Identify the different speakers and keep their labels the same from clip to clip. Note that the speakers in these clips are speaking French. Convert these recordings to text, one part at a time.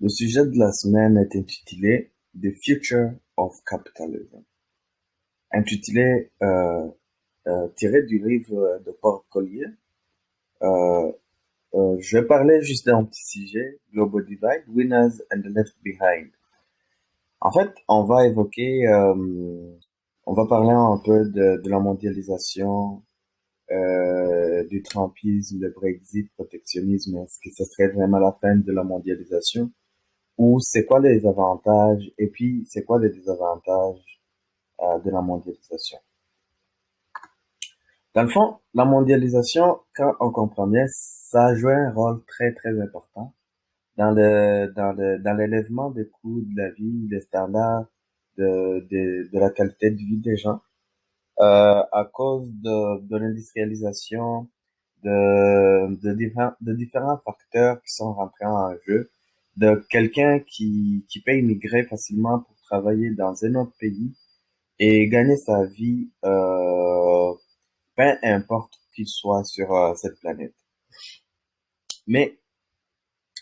Speaker 1: Le sujet de la semaine est intitulé The Future of Capitalism, intitulé tiré du livre de Paul Collier. Euh, je vais parler juste d'un petit sujet, Global Divide, Winners and the Left Behind. En fait, on va parler un peu de la mondialisation, du trumpisme, le Brexit, protectionnisme. Est-ce que ce serait vraiment la fin de la mondialisation? Ou c'est quoi les avantages et puis c'est quoi les désavantages de la mondialisation. Dans le fond, la mondialisation, quand on comprend bien, ça a joué un rôle très très important dans l'élèvement des coûts de la vie, des standards de la qualité de vie des gens, à cause de l'industrialisation, de différents facteurs qui sont rentrés en jeu, de quelqu'un qui peut immigrer facilement pour travailler dans un autre pays et gagner sa vie, peu importe qu'il soit sur cette planète. Mais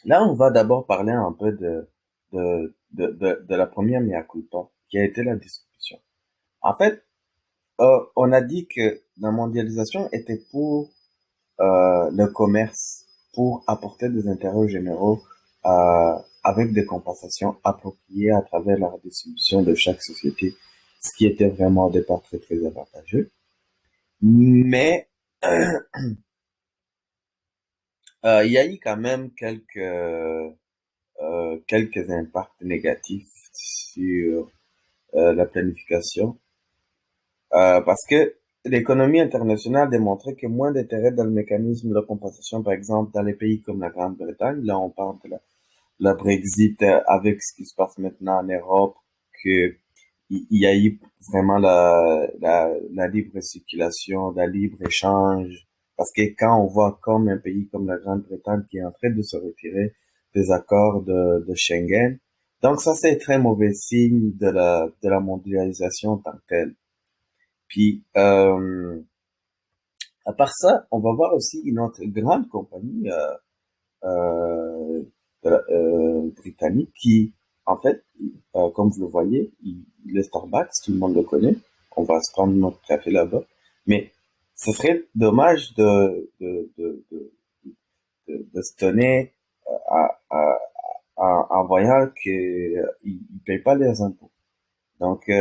Speaker 1: là, on va d'abord parler un peu de la première mea culpa, qui a été la distribution. En fait, on a dit que la mondialisation était pour le commerce, pour apporter des intérêts généraux avec des compensations appropriées à travers la redistribution de chaque société, ce qui était vraiment au départ très très avantageux. Mais il y a eu quand même quelques impacts négatifs sur la planification, parce que l'économie internationale démontrait que moins d'intérêt dans le mécanisme de compensation, par exemple dans les pays comme la Grande-Bretagne, là on parle de la Brexit, avec ce qui se passe maintenant en Europe, que il y a eu vraiment la libre circulation, la libre échange, parce que quand on voit comme un pays comme la Grande-Bretagne qui est en train de se retirer des accords de Schengen, donc ça c'est très mauvais signe de la mondialisation en tant que telle. Puis à part ça, on va voir aussi une autre grande compagnie euh, britannique qui, en fait, comme vous le voyez, le Starbucks, tout le monde le connaît. On va se prendre notre café là-bas. Mais ce serait dommage de se donner en voyant qu'ils ne payent pas les impôts. Donc,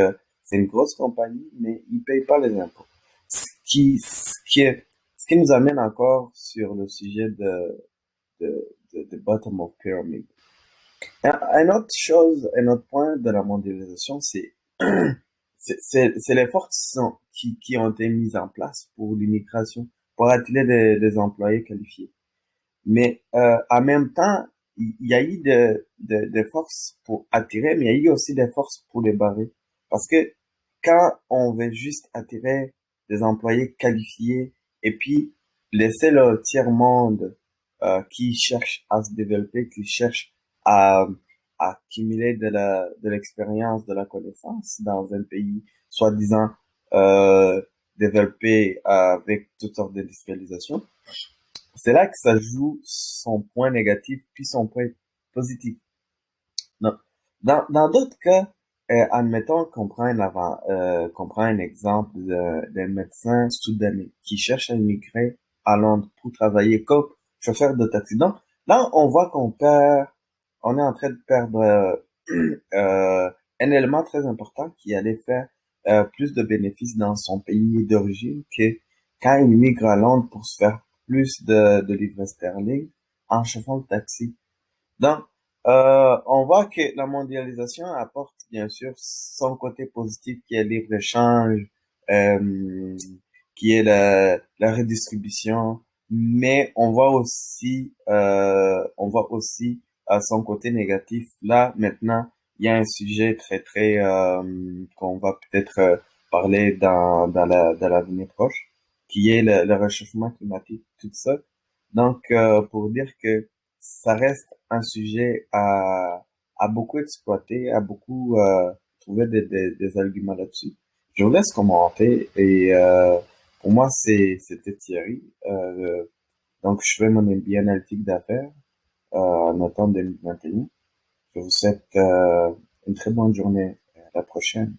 Speaker 1: c'est une grosse compagnie, mais ils ne payent pas les impôts. Ce qui nous amène encore sur le sujet de bottom of pyramid. Un autre point de la mondialisation, c'est les forces qui ont été mises en place pour l'immigration, pour attirer des employés qualifiés. Mais en même temps, il y a eu des forces pour attirer, mais il y a eu aussi des forces pour les barrer. Parce que quand on veut juste attirer des employés qualifiés et puis laisser le tiers-monde qui cherche à se développer, qui cherche à, à accumuler de l'expérience, de la connaissance dans un pays soi-disant euh, développé avec toutes sortes d'industrialisation, c'est là que ça joue son point négatif puis son point positif. Non. Dans d'autres cas, admettons qu'on prend un exemple d'un médecin soudanais qui cherche à immigrer à Londres pour travailler comme chauffeur de taxi. Donc, là, on voit on est en train de perdre un élément très important qui allait faire plus de bénéfices dans son pays d'origine que quand il migre à Londres pour se faire plus de livres sterling en chauffant le taxi. Donc, on voit que la mondialisation apporte bien sûr son côté positif qui est le libre-échange, euh, qui est la redistribution, mais on voit aussi son côté négatif. Là, maintenant, il y a un sujet très très qu'on va peut-être parler dans l'avenir proche, qui est le réchauffement climatique, tout ça. Donc, pour dire que ça reste un sujet à beaucoup exploiter, à beaucoup trouver des arguments là-dessus. Je vous laisse commenter et pour moi c'était Thierry. Donc je fais mon MBA analytique d'affaires en automne 2021 Je vous souhaite une très bonne journée. À la prochaine.